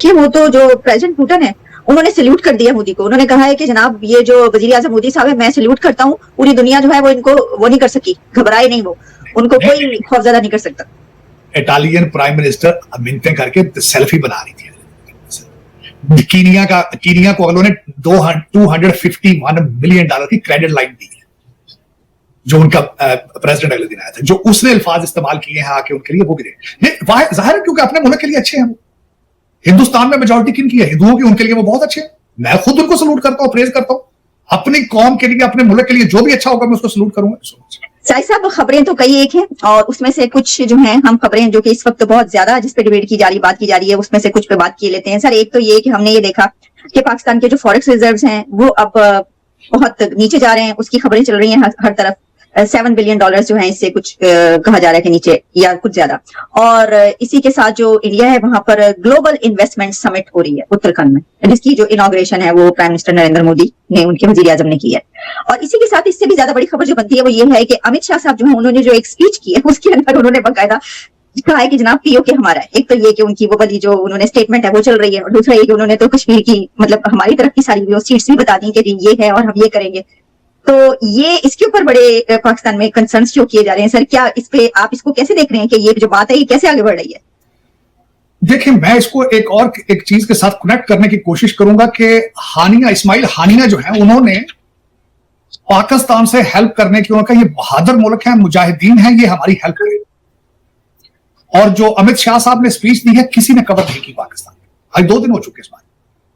कि वो तो जो प्रेसिडेंट पुतिन है उन्होंने सल्यूट कर दिया मोदी को। उन्होंने कहा है कि जनाब ये जो वजीर आजम मोदी साहब है, मैं सल्यूट करता हूँ, पूरी दुनिया जो है वो इनको वो नहीं कर सकी, घबराए नहीं, वो उनको कोई खौफजदा नहीं कर सकता। इटालियन प्राइम मिनिस्टर मिन्नतें करके सेल्फी बना रही थी। कीनिया को उन्होंने $251 मिलियन की क्रेडिट लाइन दी है, जो उनका प्रेसिडेंट अगले दिन आया था, जो उसने अल्फाज इस्तेमाल किए हैं आके उनके लिए, वो भी जाहिर है क्योंकि अपने मुल्क के लिए अच्छे हैं। हिंदुस्तान में मेजॉरिटी किन की है? हिंदुओं की। उनके लिए वो बहुत अच्छे हैं। मैं खुद उनको सलूट करता हूँ, प्रेज करता हूँ। अपनी कौम के लिए, अपने मुल्क के लिए जो भी अच्छा होगा मैं उसको सलूट करूंगा। साहिब साहब, खबरें तो कई एक हैं और उसमें से कुछ जो हैं हम खबरें जो कि इस वक्त बहुत ज्यादा जिस पे डिबेट की जा रही, बात की जा रही है, उसमें से कुछ पे बात किए लेते हैं। सर, एक तो ये कि हमने ये देखा कि पाकिस्तान के जो फॉरेक्स रिजर्व्स हैं वो अब बहुत नीचे जा रहे हैं। उसकी खबरें चल रही हैं हर तरफ। $7 बिलियन जो है, इससे कुछ कहा जा रहा है कि नीचे या कुछ ज्यादा। और इसी के साथ जो इंडिया है वहां पर ग्लोबल इन्वेस्टमेंट समिट हो रही है उत्तराखंड में, जिसकी जो इनॉग्रेशन है वो प्राइम मिनिस्टर नरेंद्र मोदी ने, उनके वजीर आजम ने की है। और इसी के साथ इससे भी ज्यादा बड़ी खबर जो बनती है वो ये है कि अमित शाह साहब जो है उन्होंने जो एक स्पीच की है उसके अंदर उन्होंने बाकायदा कहा है कि जनाब पीओके हमारा है। एक तो ये कि उनकी वो वाली जो उन्होंने स्टेटमेंट है वो चल रही है, और दूसरा ये कि उन्होंने तो कश्मीर की मतलब हमारी तरफ की सारी वो सीट्स भी बता दी कि ये है और हम ये करेंगे। तो ये इसके ऊपर बड़े पाकिस्तान में कंसर्न्स क्यों किए जा रहे हैं सर? क्या इस पे आप इसको कैसे देख रहे हैं कि ये जो बात है ये कैसे आगे बढ़ रही है? देखिए, मैं इसको एक चीज के साथ कनेक्ट करने की कोशिश करूंगा कि इस्माइल हानिया जो है उन्होंने पाकिस्तान से हेल्प करने की, उन्होंने कहा ये बहादुर मुल्क है, मुजाहिदीन है, ये हमारी हेल्प करें। और जो अमित शाह साहब ने स्पीच दी है किसी ने कवर नहीं की पाकिस्तान में। आज 2 दिन हो चुके इस बार।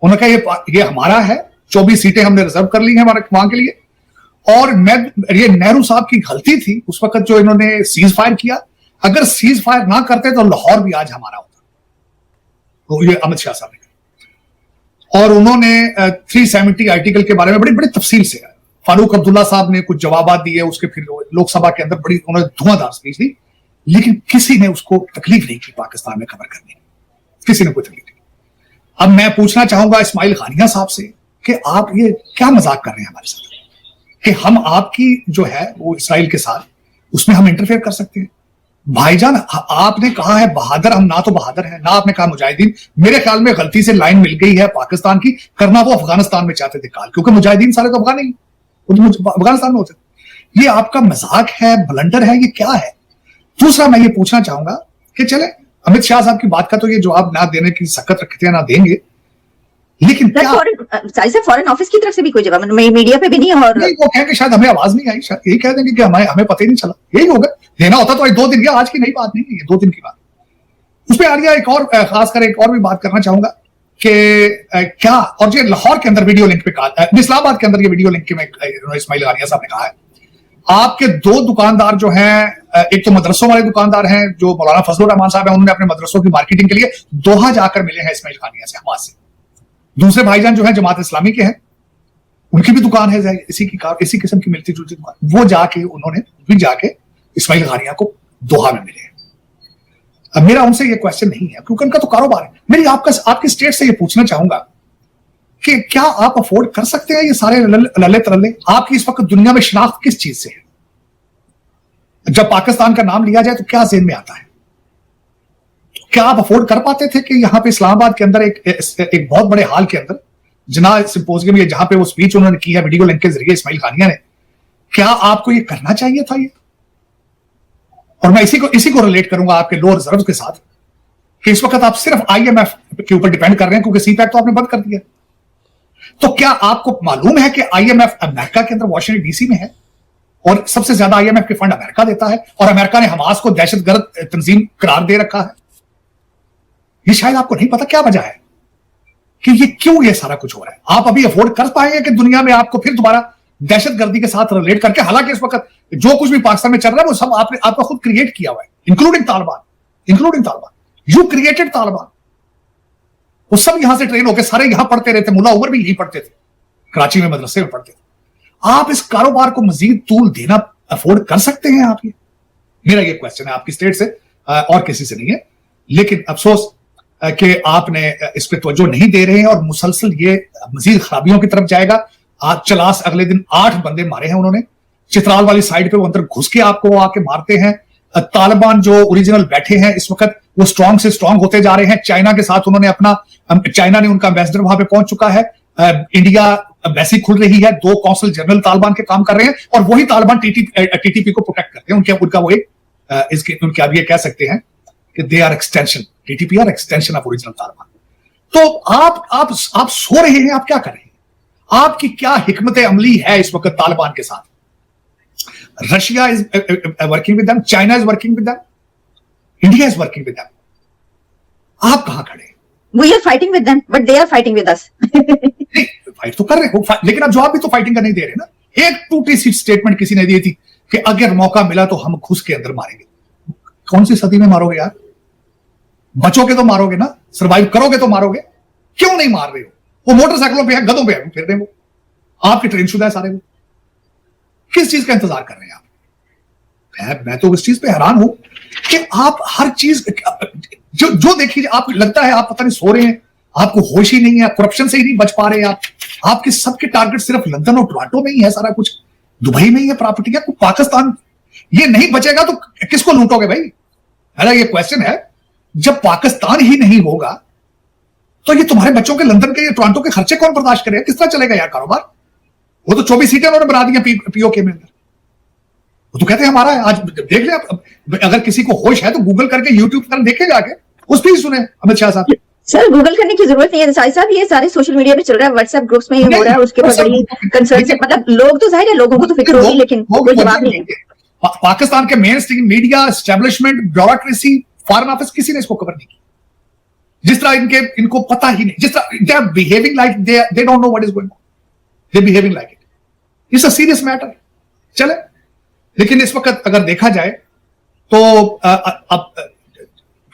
उन्होंने कहा ये हमारा है, 24 सीटें हमने रिजर्व कर ली हैं वहां के लिए। और ये नेहरू साहब की गलती थी उस वक्त जो इन्होंने सीज फायर किया। अगर सीज फायर ना करते तो लाहौर भी आज हमारा होता। तो ये अमित शाह साहब ने। और उन्होंने 370 आर्टिकल के बारे में बड़ी बड़ी तफसील से फारूक अब्दुल्ला साहब ने कुछ जवाब दिए, उसके फिर लोकसभा के अंदर बड़ी उन्होंने धुआंधार स्पीच दी, लेकिन किसी ने उसको तकलीफ नहीं की पाकिस्तान में खबर करने की, किसी ने कोई तकलीफ नहीं। अब मैं पूछना चाहूंगा इस्माइल हानिया साहब से कि आप ये क्या मजाक कर रहे हैं हमारे साथ, कि हम आपकी जो है वो इसराइल के साथ उसमें हम इंटरफेयर कर सकते हैं? भाईजान, आपने कहा है बहादुर, हम ना तो बहादुर हैं ना आपने कहा मुजाहिदीन। मेरे ख्याल में गलती से लाइन मिल गई है पाकिस्तान की। करना वो अफगानिस्तान में चाहते थे काल, क्योंकि मुजाहिदीन सारे तो अफगान नहीं, वो तो अफगानिस्तान में होते। ये आपका मजाक है, ब्लंडर है, ये क्या है? दूसरा मैं ये पूछना चाहूंगा कि चले अमित शाह साहब की बात का तो ये जवाब ना देने की सकत रखते हैं, ना देंगे, लेकिन फॉरेन ऑफिस की तरफ से भी कोई जवाब मीडिया पे भी नहीं। और नहीं, वो कहेंगे शायद हमें आवाज नहीं आई, शायद यही कह देंगे कि हमें पता ही नहीं चला। यही होगा। देना होता तो आज 2 दिन की, आज की नई बात नहीं है, ये 2 दिन की बात। उसमें आ गया एक और, खासकर एक और भी बात करना चाहूंगा कि क्या, और ये लाहौर के अंदर वीडियो लिंक पे कहा, इस्लामाबाद के अंदर ये वीडियो लिंक में इस्माइल हानिया साहब ने कहा है आपके 2 दुकानदार जो हैं, एक तो मदरसों वाले दुकानदार हैं जो मौलाना फजलुर रहमान साहब हैं, उन्होंने अपने मदरसों की मार्केटिंग के लिए दोहा जाकर मिले हैं इस्माइल हानिया से, हमास से। दूसरे भाईजान जो है जमात इस्लामी के हैं, उनकी भी दुकान है इसी किस्म की मिलती जुलती दुकान, वो जाके उन्होंने भी जाके इस्माइल हानिया को दोहा में मिले। अब मेरा उनसे ये क्वेश्चन नहीं है क्योंकि उनका तो कारोबार है। मेरी आपकी स्टेट से ये पूछना चाहूंगा कि क्या आप अफोर्ड कर सकते हैं ये सारे लल्ले तरल्ले? आपकी इस वक्त दुनिया में शनाख्त किस चीज से है? जब पाकिस्तान का नाम लिया जाए तो क्या ज़हन में आता है? क्या आप अफोर्ड कर पाते थे कि यहां पे इस्लामाबाद के अंदर एक बहुत बड़े हाल के अंदर जना सिंपोजियम, ये जहां पे वो स्पीच उन्होंने की है वीडियो लिंक के जरिए इस्माइल हानिया ने, क्या आपको ये करना चाहिए था ये? और मैं इसी को रिलेट करूंगा आपके लो रिजर्व के साथ कि इस वक्त आप सिर्फ IMF के ऊपर डिपेंड कर रहे हैं क्योंकि सीपैक तो आपने बंद कर दिया। तो क्या आपको मालूम है कि IMF अमेरिका के अंदर वॉशिंगटन DC में है और सबसे ज्यादा IMF के फंड अमेरिका देता है, और अमेरिका ने हमास को दहशतगर्द तंजीम करार दे रखा है? ये शायद आपको नहीं पता क्या वजह है कि ये क्यों ये सारा कुछ हो रहा है। आप अभी अफोर्ड कर पाएंगे कि दुनिया में आपको फिर दोबारा दहशतगर्दी के साथ रिलेट करके, हालांकि इस वक्त जो कुछ भी पाकिस्तान में चल रहा है वो सब आपका खुद क्रिएट किया हुआ है, including Taliban. You created Taliban. वो सब यहां से ट्रेन होकर सारे यहां पढ़ते रहते, मुल्ला उमर भी यहीं पढ़ते थे, कराची में मदरसे में पढ़ते थे। आप इस कारोबार को मजीद तूल देना अफोर्ड कर सकते हैं आप? ये मेरा ये क्वेश्चन है आपकी स्टेट से और किसी से नहीं है, लेकिन अफसोस कि आपने इस पर तवज्जो नहीं दे रहे हैं और मुसलसल ये मजीद खराबियों की तरफ जाएगा। आज चलास अगले दिन 8 बंदे मारे हैं उन्होंने चित्राल वाली साइड पे, वो अंदर घुस के आपको आके मारते हैं। तालिबान जो ओरिजिनल बैठे हैं इस वक्त वो स्ट्रांग से स्ट्रांग होते जा रहे हैं। चाइना के साथ उन्होंने चाइना ने उनका एम्बेसडर वहां पे पहुंच चुका है। इंडिया एम्बेसी खुल रही है। 2 कौंसल जनरल तालिबान के काम कर रहे हैं और वही तालिबान टीटीपी को प्रोटेक्ट करते हैं। उनका वो उनके अब ये कह सकते हैं कि they are extension, TTP are extension of original Taliban. तो आप सो रहे हैं, आप क्या कर रहे हैं? आपकी क्या हिकमत अमली है इस वक्त तालिबान के साथ? Russia is working with them, China is working with them, India is working with them. आप कहां खड़े? We are fighting with them, but they are fighting with us. नहीं, फाइट तो कर रहे हो, लेकिन अब जवाब भी तो फाइटिंग का नहीं दे रहे ना। एक टूटी सी स्टेटमेंट किसी ने दी थी कि अगर मौका मिला तो हम घुस के अंदर मारेंगे। कौन सी सदी में मारोगे यार? बचोगे तो मारोगे ना, सर्वाइव करोगे तो मारोगे। क्यों नहीं मार रहे हो? वो मोटरसाइकिलों पे है, गधों पे है, फिर रहे वो आपके ट्रेनशुदा है सारे। वो किस चीज का इंतजार कर रहे हैं आप? मैं तो इस चीज पे हैरान हूं कि आप हर चीज जो देखिए, आप लगता है आप पता नहीं सो रहे हैं, आपको होश ही नहीं है, करप्शन से ही नहीं बच पा रहे हैं। आपके सबके टारगेट सिर्फ लंदन और टोरंटो में ही है, सारा कुछ दुबई में ही है प्रॉपर्टी। पाकिस्तान ये नहीं बचेगा तो किसको लूटोगे भाई? मेरा ये क्वेश्चन है। जब पाकिस्तान ही नहीं होगा तो ये तुम्हारे बच्चों के लंदन के, टोरंटो के खर्चे कौन बर्दाश्त करेगा? किस तरह चलेगा यार कारोबार? वो तो 24 सीटें उन्होंने बना दी पीओके में अंदर। वो तो कहते हैं हमारा है। आज देख ले आप, अगर किसी को होश है तो गूगल करके, यूट्यूब पर देखे जाके, उस पर ही सुने अमित शाह साहब। सर गूगल करने की जरूरत नहीं है साहिब साहब, ये सारे सोशल मीडिया पे चल रहा है, व्हाट्सएप ग्रुप्स में ही हो रहा है। उसके ऊपर बड़ी कंसर्न से, मतलब लोग तो जाहिर है लोगों को तो फिक्र होगी, लेकिन कोई जवाब नहीं है। पाकिस्तान के main stream media, establishment, bureaucracy, foreign office, किसी ने इसको कवर नहीं किया। जिस तरह इनको पता ही नहीं, जिस तरह they are behaving like they don't know what is going on, they behaving like it. It's a serious matter. चले, लेकिन इस वक्त अगर देखा जाए तो अब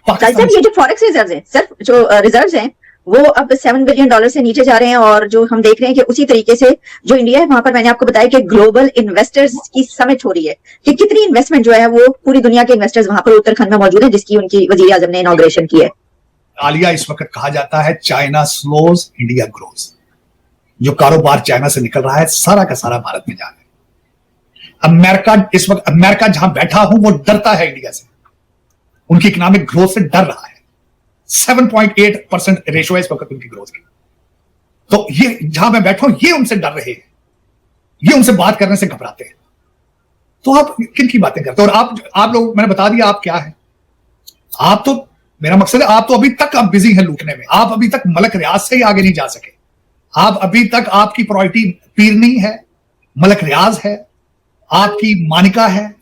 सर ये जो फॉरेक्स रिजर्व्स हैं सर, जो रिजर्व्स हैं वो अब $7 बिलियन से नीचे जा रहे हैं। और जो हम देख रहे हैं कि उसी तरीके से जो इंडिया है, वहां पर मैंने आपको बताया कि ग्लोबल इन्वेस्टर्स की समिट हो रही है कि कितनी इन्वेस्टमेंट जो है वो पूरी दुनिया के इन्वेस्टर्स वहां पर उत्तराखंड में मौजूद है, जिसकी उनकी वजीर आजम ने इनॉग्रेशन की है। आलिया इस वक्त कहा जाता है चाइना स्लोज इंडिया ग्रोज। जो कारोबार चाइना से निकल रहा है सारा का सारा भारत में जा रहा है। अमेरिका इस वक्त, अमेरिका जहां बैठा हूं वो डरता है इंडिया से, उनकी इकोनॉमिक ग्रोथ से डर रहा है। 7.8% रेशो है इस वक्त उनकी ग्रोथ की। तो ये जहां मैं बैठा हूं ये उनसे डर रहे हैं, ये उनसे बात करने से घबराते हैं। तो आप किन की बातें करते हो? और आप लोग, मैंने बता दिया आप क्या है। आप तो, मेरा मकसद है, आप तो अभी तक आप बिजी हैं लूटने में। आप अभी तक मलक रियाज से ही आगे नहीं जा सके। आप अभी तक, आपकी प्रायोरिटी पीरनी है, मलक रियाज है, आपकी मानिका है।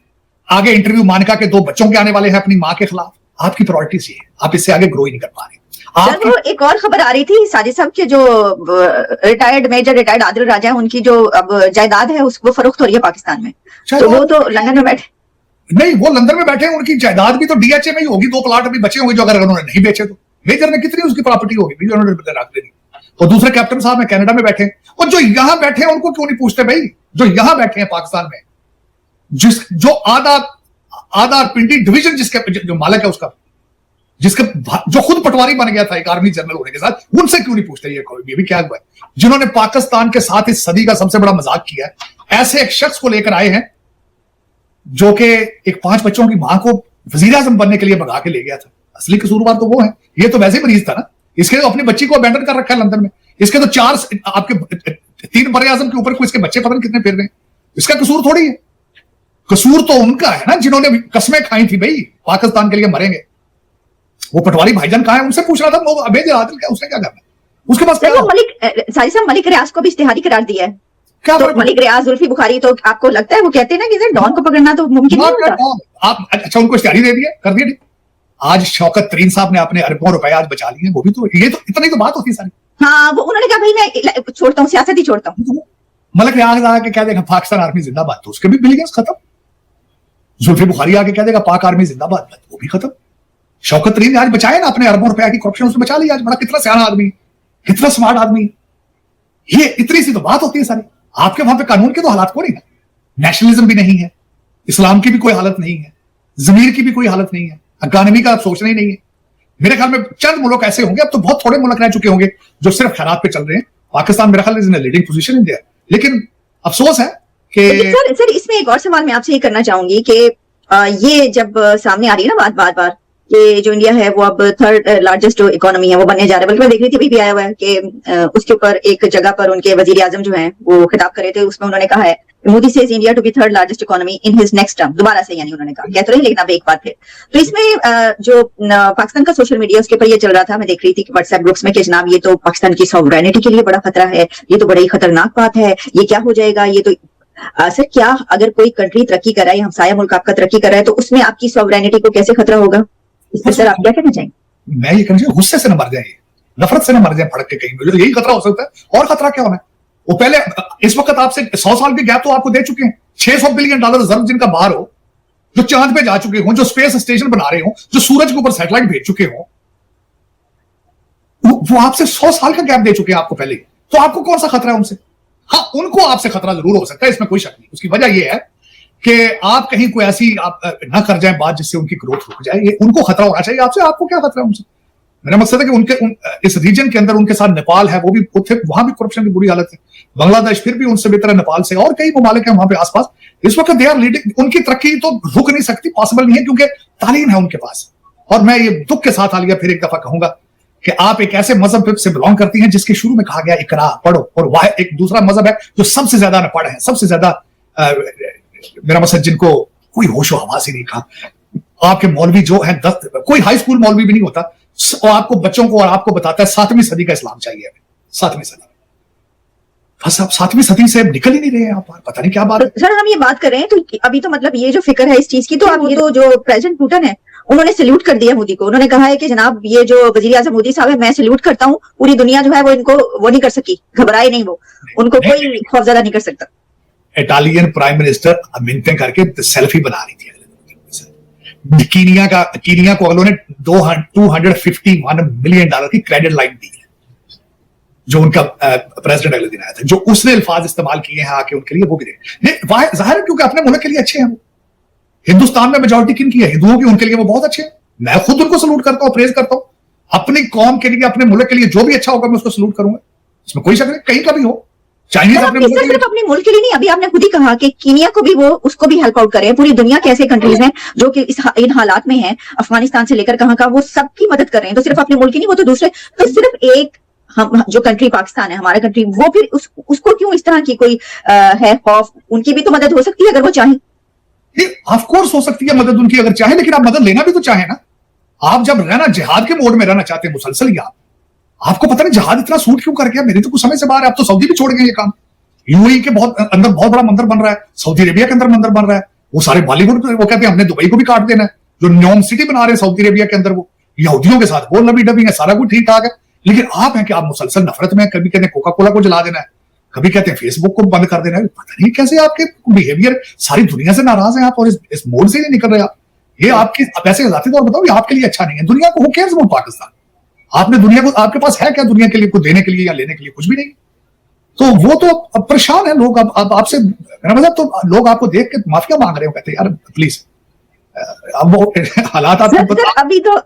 आगे इंटरव्यू मानिका के 2 बच्चों के आने वाले हैं अपनी मां के खिलाफ। आपकी प्रायोरिटीज ये है, आप इससे आगे ग्रो ही नहीं कर पा रहे। सर वो एक और खबर आ रही थी साजिद साहब के, जो रिटायर्ड मेजर रिटायर्ड आदिल राजा है, उनकी जो अब जायदाद है वो फरोख्त हो रही है पाकिस्तान में। तो वो तो लंदन में बैठे नहीं, वो लंदन में बैठे हैं, उनकी जायदाद भी तो डीएचए में ही होगी। 2 प्लाट अभी बचे होंगे जो अगर उन्होंने नहीं बेचे तो। मेजर ने कितनी उसकी प्रॉपर्टी होगी उन्होंने रख देनी। और दूसरे कैप्टन साहब में कनाडा में बैठे हैं। और जो यहां बैठे हैं उनको क्यों नहीं पूछते भाई? जो यहां बैठे हैं पाकिस्तान में, जो आधा पिंडी डिवीजन जिसके जो मालिक है उसका, जिसका जो खुद पटवारी बन गया था एक आर्मी जनरल होने के साथ, उनसे क्यों नहीं पूछते ये भी क्या हुआ है? जिन्होंने पाकिस्तान के साथ इस सदी का सबसे बड़ा मजाक किया है, ऐसे एक शख्स को लेकर आए हैं जो कि एक 5 बच्चों की मां को वजीर आजम बनने के लिए भगा के ले गया था। असली कसूरवार तो वो है। ये तो वैसे ही मरीज था ना। इसके तो अपनी बच्ची को अबैंडन कर रखा है लंदन में। इसके तो 4 आपके 3 बड़े आजम के ऊपर को इसके बच्चे पता नहीं कितने फिर रहे हैं। इसका कसूर थोड़ी है। कसूर तो उनका है ना जिन्होंने कस्में खाई थी भाई पाकिस्तान के लिए मरेंगे। वो पटवारी भाईजान कहां है? उनसे पूछ रहा था। वो अबेद आदिल क्या, उसने क्या करना? उसके पास क्या? मलिक रियाज को भी इश्तिहारी करार दिया है। क्या तो मलिक रियाज, जुल्फी बुखारी, तो आपको लगता है वो कहते हैं ना कि डॉन को पकड़ना तो मुमकिन नहीं होता। आप अच्छा उनको इश्तिहारी दे दिया, कर दिया। आज शौकत तरीन साहब ने अपने अरबों रुपए आज बचा लिए। वो भी तो, ये तो इतनी तो बात होती है सारी। हाँ, वो उन्होंने कहा भाई मैं छोड़ता हूँ, सियासत ही छोड़ता हूँ। मलिक रियाज आके कह देगा पाकिस्तान आर्मी जिंदाबाद, तो उसके भी बिलियंस खत्म। जुल्फी बुखारी आके कह देगा पाक आर्मी जिंदाबाद, वो भी खत्म। शौकत तरीन ने आज बचाया ना अपने अरबों रुपया की करप्शन, उसने बचा लिया। आज बड़ा कितना सियाना आदमी, कितना स्मार्ट आदमी। ये इतनी सी तो बात होती है सारी। आपके वहां पे कानून के तो हालात को नहीं है, नेशनलिज्म भी नहीं है, इस्लाम की भी कोई हालत नहीं है, जमीर की भी कोई हालत नहीं है, इकोनॉमी का आप सोचना ही नहीं है। मेरे ख्याल में चंद मुल्क ऐसे होंगे, अब तो बहुत थोड़े मुल्क रह चुके होंगे जो सिर्फ खैरात पे चल रहे हैं। पाकिस्तान मेरे ख्याल में लीडिंग पोजीशन इन देयर। लेकिन अफसोस है कि सर इसमें एक और सवाल मैं आपसे ये करना चाहूंगी कि ये जब सामने आ रही है ना बात बार बार कि जो इंडिया है वो अब थर्ड लार्जेस्ट जो इकोनॉमी है वो बनने जा रहा है, बल्कि मैं देख रही थी अभी भी आया हुआ है कि उसके ऊपर एक जगह पर उनके वजीर आजम जो हैं वो खिताब कर रहे थे, उसमें उन्होंने कहा है Modi says India to be third largest economy in his next term, दोबारा से यानी उन्होंने कहा, कह तो रहे लेकिन अब एक बार फिर। तो इसमें जो पाकिस्तान का सोशल मीडिया उसके ऊपर ये चल रहा था, मैं देख रही थी कि व्हाट्सएप ग्रुप्स में कि जनाब ये तो पाकिस्तान की सॉवरेनिटी के लिए बड़ा खतरा है, ये तो बड़ी खतरनाक बात है, ये क्या हो जाएगा, ये तो सर क्या अगर कोई कंट्री तरक्की कर रहा है, हमसाया मुल्क आपका तरक्की कर रहा है, तो उसमें आपकी सॉवरेनिटी को कैसे खतरा होगा? इस पर सर आप क्या कहना चाहेंगे? मैं ये कहना चाहिए गुस्से से न मर जाए, नफरत से न मर जाए फड़क के कहीं, मुझे यही खतरा हो सकता है। और खतरा क्या होना है? वो पहले इस वक्त आपसे 100 साल के गैप तो आपको दे चुके हैं, $600 बिलियन रिजर्व जिनका बाहर हो, जो चांद पे जा चुके हो, जो स्पेस स्टेशन बना रहे हो, जो सूरज के ऊपर सैटेलाइट भेज चुके हो, वो आपसे 100 साल का गैप दे चुके हैं आपको पहले। तो आपको कौन सा खतरा है उनसे? हाँ, उनको आपसे खतरा जरूर हो सकता है, इसमें कोई शक नहीं। उसकी वजह यह है कि आप कहीं कोई ऐसी आप ना कर जाए बात जिससे उनकी ग्रोथ रुक जाए, ये उनको खतरा होना चाहिए आपसे। आपको क्या खतरा है उनसे? मेरा मकसद है कि इस रीजन के अंदर उनके साथ नेपाल है, वो भी वहां भी करप्शन की बुरी हालत है। बांग्लादेश फिर भी उनसे बेहतर है नेपाल से, और कई ममालिक हैं वहां पे आसपास। इस वक्त दे आर लीडिंग, उनकी तरक्की तो रुक नहीं सकती, पॉसिबल नहीं है, क्योंकि तालीम है उनके पास। और मैं ये दुख के साथ हालिया फिर एक दफा कहूंगा कि आप एक ऐसे मजहब से बिलोंग करती हैं जिसके शुरू में कहा गया इकरा पढ़ो, और वह एक दूसरा मजहब है जो सबसे ज्यादा न पढ़े हैं, सबसे ज्यादा मेरा मकसद जिनको कोई होश हवास ही नहीं कहा। आपके मौलवी जो है कोई हाई स्कूल मौलवी भी नहीं होता, और आपको बच्चों को और आपको बताता है 7वीं सदी का इस्लाम चाहिए, 7वीं सदी। बस आप 7वीं सदी से निकल ही नहीं रहे हैं आप, पता नहीं क्या बात है। सर हम ये बात कर रहे हैं तो अभी तो मतलब ये जो फिक्र है इस चीज की, तो आप ये तो जो प्रेसिडेंट पुतिन है उन्होंने सल्यूट कर दिया मोदी को, उन्होंने कहा है कि जनाब ये जो वजीर आजम मोदी साहब है मैं सल्यूट करता हूँ, पूरी दुनिया जो है वो इनको वो नहीं कर सकी, घबराए नहीं, वो उनको कोई खौफजदा नहीं कर सकता। इटालियन प्राइम मिनिस्टर मिन्नतें करके सेल्फी बना रही थी कीनिया को अगलों ने $251 मिलियन की क्रेडिट लाइन दी है, जो उनका प्रेसिडेंट अगले दिन आया था, जो उसने अल्फाज इस्तेमाल किए हैं आके उनके लिए, वो भी जाहिर है क्योंकि अपने मुल्क के लिए अच्छे हैं। वो हिंदुस्तान में मेजॉरिटी किन की है? हिंदुओं की, उनके लिए वो बहुत अच्छे हैं। मैं खुद उनको सलूट करता हूं, प्रेज करता हूं। अपनी कौम के लिए, अपने मुल्क के लिए जो भी अच्छा होगा मैं उसको सलूट करूंगा, इसमें कोई शक नहीं, कहीं का भी हो। चाइनीज सिर्फ अपने मुल्क के लिए नहीं, अभी आपने खुद ही कहा कि कीनिया को भी वो उसको भी हेल्प आउट करे। पूरी दुनिया के ऐसे कंट्रीज हैं जो कि इन हालात में हैं, अफगानिस्तान से लेकर कहां का, वो सबकी मदद कर रहे हैं। तो सिर्फ अपने मुल्क की नहीं, वो तो दूसरे, तो सिर्फ एक हम जो कंट्री पाकिस्तान है, हमारा कंट्री, वो फिर उसको क्यों इस तरह की कोई है खौफ? उनकी भी तो मदद हो सकती है अगर वो चाहें। ऑफ कोर्स हो सकती है मदद उनकी अगर चाहे, लेकिन आप मदद लेना भी तो चाहे ना। आप जब रहना जिहाद के मोड में रहना चाहते हैं मुसलसल, या आपको पता नहीं जहाज इतना सूट क्यों कर गया, मेरे तो कुछ समय से बाहर है। आप तो सऊदी भी छोड़ गए ये काम। यूएई के अंदर बहुत बड़ा मंदिर बन रहा है, सऊदी अरेबिया के अंदर मंदिर बन रहा है, वो सारे बॉलीवुड वो कहते हैं हमने दुबई को भी काट देना है। जो न्योम सिटी बना रहे हैं सऊदी अरेबिया के अंदर, वो यहूदियों के साथ वो लबी डबी है, सारा कुछ ठीक ठाक है। लेकिन आप हैं कि आप मुसलसल नफरत में, कभी कहते हैं कोका कोला को जला देना है, कभी कहते हैं फेसबुक को बंद कर देना है। पता नहीं कैसे आपके बिहेवियर सारी दुनिया से नाराज हैं आप, और इस मोड से नहीं निकल रहे आप। ये आपके पैसे जाते तौर बताओ, ये आपके लिए अच्छा नहीं है। दुनिया को हु केयर्स अबाउट पाकिस्तान? आपने दुनिया को, आपके पास है क्या दुनिया के लिए कुछ देने के लिए या लेने के लिए? कुछ भी नहीं। तो वो तो अब परेशान है लोग। अब आपसे मेरा मतलब, तो लोग आपको देख के माफिया मांग रहे हो, कहते हैं यार प्लीज। अब वो हालात आपको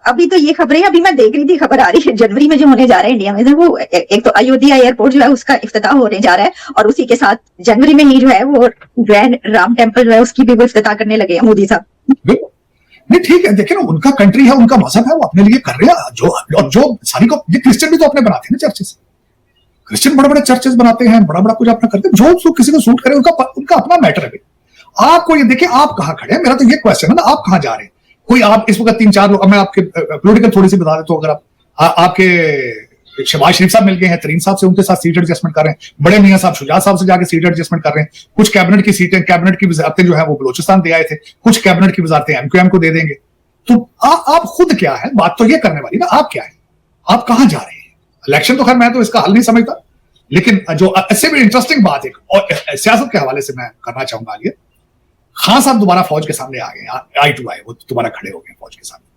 अभी तो ये खबरें, अभी मैं देख रही थी, खबर आ रही है जनवरी में जो होने जा रहा है इंडिया में, वो एक तो अयोध्या एयरपोर्ट जो है उसका इफ्तिताह होने जा रहा है, और उसी के साथ जनवरी में ही जो है वो ग्रैंड राम टेम्पल जो है उसकी भी वो इफ्तिताह करने लगे हैं मोदी साहब। नहीं ठीक है, देखिए ना, उनका कंट्री है, उनका मजहब है, वो अपने लिए कर रहे हैं। जो सारी को ये क्रिश्चियन भी तो अपने बनाते हैं ना चर्चेस, क्रिश्चियन बड़े बड़े चर्चेस बनाते हैं, बड़ा बड़ा कुछ अपना करते हैं, जो किसी को सूट करे उनका अपना मैटर है। आपको ये देखिए आप कहां खड़े हैं, मेरा तो ये क्वेश्चन है ना, आप कहां जा रहे हैं? कोई आप इस वक्त 3-4 लोग, मैं आपके पॉलिटिकल थोड़ी सी बता देता हूं। अगर आपके शहबाज शरीफ साहब मिल गए हैं तरीन साहब से, उनके साथ सीट एडजस्टमेंट कर रहे हैं, बड़े मियां साहब शुजा साहब से जाके सीट एडजस्टमेंट कर रहे हैं, कुछ कैबिनेट की सीटें, कैबिनेट की वजारतें जो है वो बलोचिस्तान दे आए थे, कुछ कैबिनेट की वजारतें एमक्यूएम को दे देंगे। तो आप खुद क्या है, बात तो ये करने वाली ना, आप क्या है, आप कहां जा रहे हैं? इलेक्शन तो खैर मैं तो इसका हल नहीं समझता, लेकिन जो इससे भी इंटरेस्टिंग बात है और सियासत के हवाले से मैं करना चाहूंगा, ये खान साहब दोबारा फौज के सामने आ गए, आई टू आई, वो दोबारा खड़े हो गए फौज के सामने।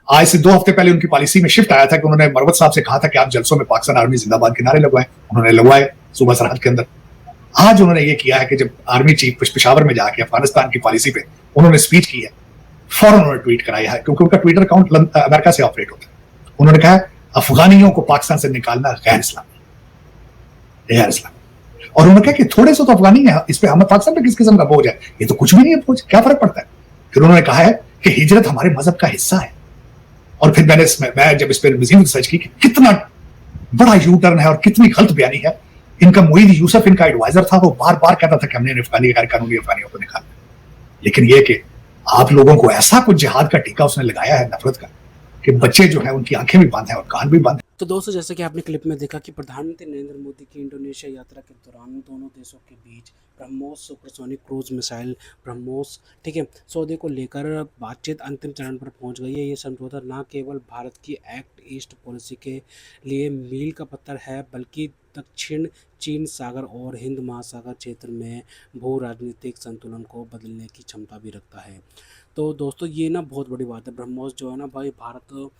आज से 2 हफ्ते पहले उनकी पॉलिसी में शिफ्ट आया था कि उन्होंने मरवत साहब से कहा था कि आप जलसों में पाकिस्तान आर्मी जिंदाबाद के नारे लगवाए, उन्होंने लगवाए सूबा सरहद के अंदर। आज उन्होंने ये किया है कि जब आर्मी चीफ पेशावर में जाके अफगानिस्तान की पॉलिसी पे उन्होंने स्पीच की है, फौरन उन्होंने ट्वीट कराया है, क्योंकि उनका ट्विटर अकाउंट अमेरिका से ऑपरेट होता है। उन्होंने कहा अफगानियों को पाकिस्तान से निकालना गैर इस्लामी। और उन्होंने कहा कि थोड़े से तो अफगानी है, इस पे हम पाकिस्तान पे किस किस्म का बोझ है? ये तो कुछ भी नहीं है बोझ, क्या फर्क पड़ता है? फिर उन्होंने कहा है कि हिजरत हमारे मजहब का हिस्सा है। और फिर मैं जब इस पर मजीद रिसर्च की कि कितना बड़ा यू टर्न है और कितनी गलत बयानी है, इनका मुईद यूसुफ इनका एडवाइजर था, वो बार बार कहता था कि हमने अफगानी कानूनी अफगानियों को निकालना, लेकिन ये कि आप लोगों को ऐसा कुछ जिहाद का टीका उसने लगाया है नफरत का कि बच्चे जो है उनकी आंखें भी बंद हैं और कान भी बंद हैं। तो दोस्तों, जैसे कि आपने क्लिप में देखा कि प्रधानमंत्री नरेंद्र मोदी की इंडोनेशिया यात्रा के दौरान दोनों देशों के बीच BrahMos supersonic cruise missile BrahMos, ठीक है, सौदे को लेकर बातचीत अंतिम चरण पर पहुंच गई है। ये समझौता न केवल भारत की एक्ट ईस्ट पॉलिसी के लिए मील का पत्थर है, बल्कि दक्षिण चीन सागर और हिंद महासागर क्षेत्र में भू राजनीतिक संतुलन को बदलने की क्षमता भी रखता है। तो दोस्तों, ये ना बहुत बड़ी बात है। ब्रह्मोस जो है ना भाई, भारत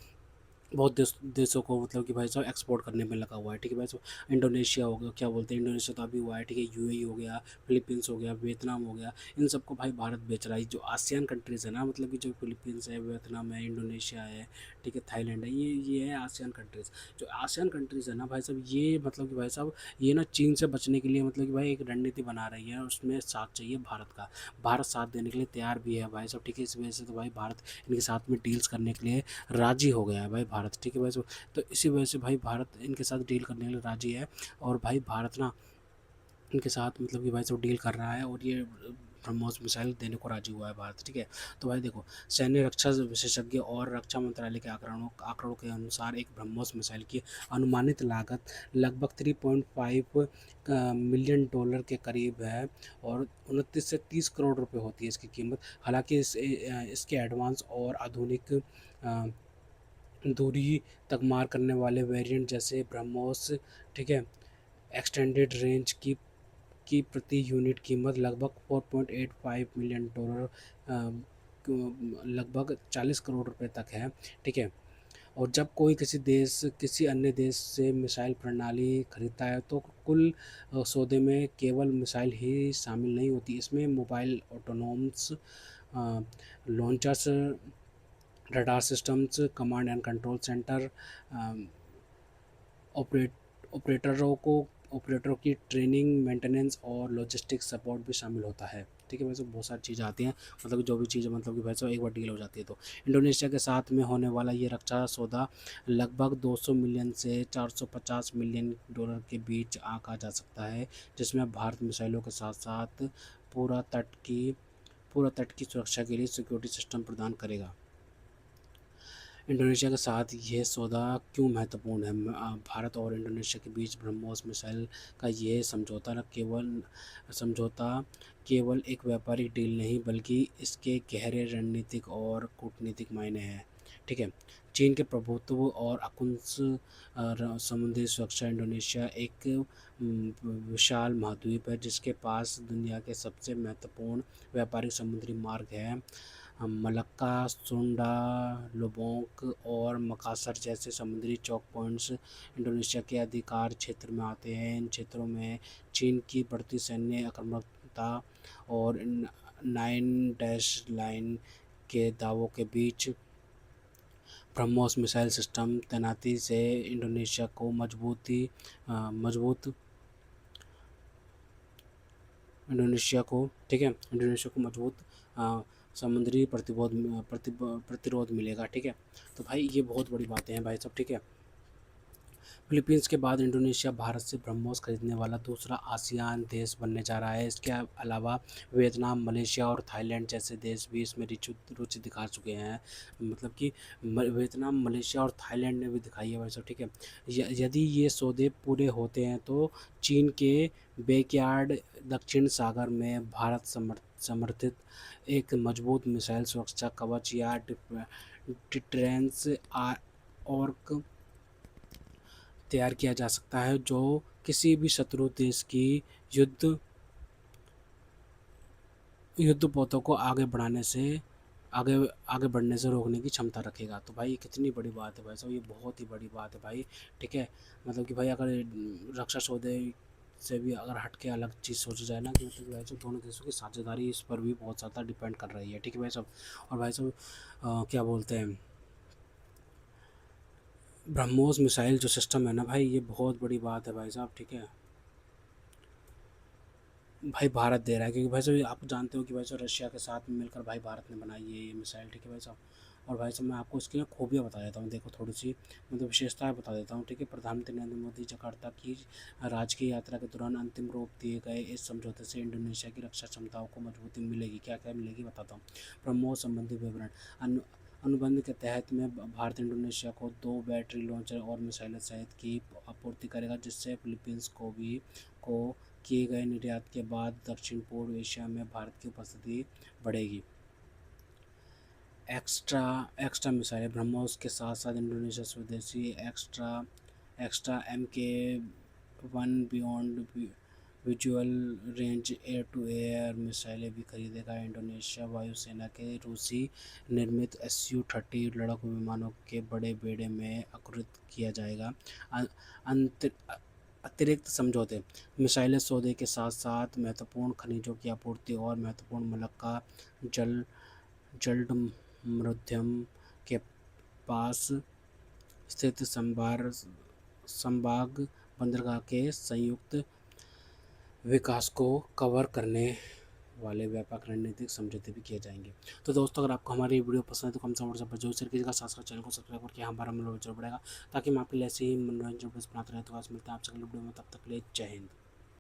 बहुत देशों को मतलब कि भाई साहब एक्सपोर्ट करने में लगा हुआ है, ठीक है भाई साहब। इंडोनेशिया हो गया, क्या बोलते हैं, इंडोनेशिया तो अभी हुआ है, ठीक है, यूएई हो गया, फिलीपींस हो गया, वियतनाम हो गया, इन सबको भाई भारत बेच रहा है। जो आसियान कंट्रीज़ है ना, मतलब कि जो फिलीपींस है, वियतनाम है, इंडोनेशिया है, ठीक है, थाईलैंड है, ये है आसियान कंट्रीज़। जो आसियान कंट्रीज़ है ना भाई साहब, ये मतलब कि भाई साहब ये ना चीन से बचने के लिए मतलब कि भाई एक रणनीति बना रही है, और उसमें साथ चाहिए भारत का। भारत साथ देने के लिए तैयार भी है भाई साहब, ठीक है। इस वजह से तो भाई भारत इनके साथ में डील्स करने के लिए राजी हो गया है भाई भारत, ठीक है भाई। तो इसी वजह से भाई भारत इनके साथ डील करने के लिए राजी है, और भाई भारत ना इनके साथ मतलब कि भाई सब डील कर रहा है, और ये ब्रह्मोस मिसाइल देने को राजी हुआ है भारत, ठीक है। तो भाई देखो, सैन्य रक्षा विशेषज्ञ और रक्षा मंत्रालय के आंकड़ों के अनुसार एक ब्रह्मोस मिसाइल की अनुमानित लागत लगभग 3.5 मिलियन डॉलर के करीब है, और 29 से 30 करोड़ रुपए होती है इसकी कीमत। हालांकि इसके एडवांस और आधुनिक दूरी तक मार करने वाले वेरिएंट जैसे ब्रह्मोस, ठीक है, एक्सटेंडेड रेंज की प्रति यूनिट कीमत लगभग 4.85 मिलियन डॉलर, लगभग 40 करोड़ रुपए तक है, ठीक है। और जब कोई किसी अन्य देश से मिसाइल प्रणाली खरीदता है, तो कुल सौदे में केवल मिसाइल ही शामिल नहीं होती। इसमें mobile autonomous launchers, radar systems, command and control centre, operate ऑपरेटरों की ट्रेनिंग, मेंटेनेंस और लॉजिस्टिक्स सपोर्ट भी शामिल होता है, ठीक है। वैसे बहुत सारी चीज़ें आती हैं, मतलब जो भी चीज़ें मतलब कि वैसे एक बार डील हो जाती है। तो इंडोनेशिया के साथ में होने वाला ये रक्षा सौदा लगभग 200 मिलियन से 450 मिलियन डॉलर के बीच आंका जा सकता है, जिसमें भारत मिसाइलों के साथ साथ पूरा पूरा तट की सुरक्षा के लिए सिक्योरिटी सिस्टम प्रदान करेगा। इंडोनेशिया के साथ यह सौदा क्यों महत्वपूर्ण है? भारत और इंडोनेशिया के बीच ब्रह्मोस मिसाइल का यह समझौता केवल एक व्यापारिक डील नहीं, बल्कि इसके गहरे रणनीतिक और कूटनीतिक मायने हैं, ठीक है। चीन के प्रभुत्व और अकुंस समुद्री सुरक्षा। इंडोनेशिया एक विशाल महाद्वीप है, जिसके पास दुनिया के सबसे महत्वपूर्ण व्यापारिक समुद्री मार्ग हैं। मलक्का, सुंडा, लोबोंग और मकासर जैसे समुद्री चौक पॉइंट्स इंडोनेशिया के अधिकार क्षेत्र में आते हैं। इन क्षेत्रों में चीन की बढ़ती सैन्य आक्रामकता और 9 लाइन के दावों के बीच ब्रह्मोस मिसाइल सिस्टम तैनाती से इंडोनेशिया को मजबूत समुद्री प्रतिरोध मिलेगा, ठीक है। तो भाई ये बहुत बड़ी बातें हैं भाई सब, ठीक है। फिलीपींस के बाद इंडोनेशिया भारत से ब्रह्मोस खरीदने वाला दूसरा आसियान देश बनने जा रहा है। इसके अलावा वियतनाम, मलेशिया और थाईलैंड जैसे देश भी इसमें रुचि दिखा चुके हैं। मतलब कि वियतनाम, मलेशिया और थाईलैंड ने भी दिखाई है भाई साहब, ठीक है। यदि ये सौदे पूरे होते हैं, तो चीन के बैकयार्ड दक्षिण सागर में भारत समर्थित एक मजबूत मिसाइल सुरक्षा कवच या डिटरेंस आर्क तैयार किया जा सकता है, जो किसी भी शत्रु देश की युद्धपोतों को आगे आगे बढ़ने से रोकने की क्षमता रखेगा। तो भाई कितनी बड़ी बात है भाई साहब, ये बहुत ही बड़ी बात है भाई, ठीक है। मतलब कि भाई अगर रक्षा सौदे से भी अगर हट के अलग चीज़ सोचा जाए ना, कि मतलब भाई साहब दोनों देशों की साझेदारी इस पर भी बहुत ज़्यादा डिपेंड कर रही है, ठीक है भाई साहब। और भाई साहब क्या बोलते हैं, ब्रह्मोस मिसाइल जो सिस्टम है ना भाई, ये बहुत बड़ी बात है भाई साहब, ठीक है। भाई भारत दे रहा है, क्योंकि भाई साहब आप जानते हो कि भाई साहब रशिया के साथ मिलकर भाई भारत ने बनाई है ये मिसाइल, ठीक है भाई साहब। और भाई साहब मैं आपको इसकी ना खूबियाँ बता देता हूँ, देखो थोड़ी सी मतलब विशेषताएं बता देता हूँ, ठीक है। प्रधानमंत्री नरेंद्र मोदी जकार्ता की राजकीय यात्रा के दौरान अंतिम रूप दिए गए इस समझौते से इंडोनेशिया की रक्षा क्षमताओं को मजबूती मिलेगी। क्या क्या मिलेगी बताता हूँ। ब्रह्मोस संबंधी विवरण। अनुबंध के तहत में भारत इंडोनेशिया को 2 बैटरी लॉन्चर और मिसाइल सहित की आपूर्ति करेगा, जिससे फिलीपींस को किए गए निर्यात के बाद दक्षिण पूर्व एशिया में भारत की उपस्थिति बढ़ेगी। एक्स्ट्रा एक्स्ट्रा मिसाइलें। ब्रह्मोस के साथ साथ इंडोनेशिया स्वदेशी Astra MK1 beyond visual range air to air मिसाइलें भी खरीदेगा। इंडोनेशिया वायुसेना के रूसी निर्मित Su-30 लड़ाकू विमानों के बड़े बेड़े में अपग्रेड किया जाएगा। अतिरिक्त समझौते। मिसाइलें सौदे के साथ साथ महत्वपूर्ण खनिजों की आपूर्ति और महत्वपूर्ण मलक्का जल जल्ड मध्यम के पास स्थित संभाग बंदरगाह के संयुक्त विकास को कवर करने वाले व्यापक रणनीतिक समझौते भी किए जाएंगे। तो दोस्तों अगर आपको हमारी वीडियो पसंद है तो कम से कम व्हाट्सएप पर जरूर शेयर कीजिएगा, साथ साथ चैनल को सब्सक्राइब करके हमारा मनोरंजन बढ़ेगा, ताकि हम आपके लिए ऐसे ही मनोरंजन वीडियोस बनाते रहें। तो आज मिलते हैं आपसे अगली वीडियो में, तब तक के लिए जय हिंद।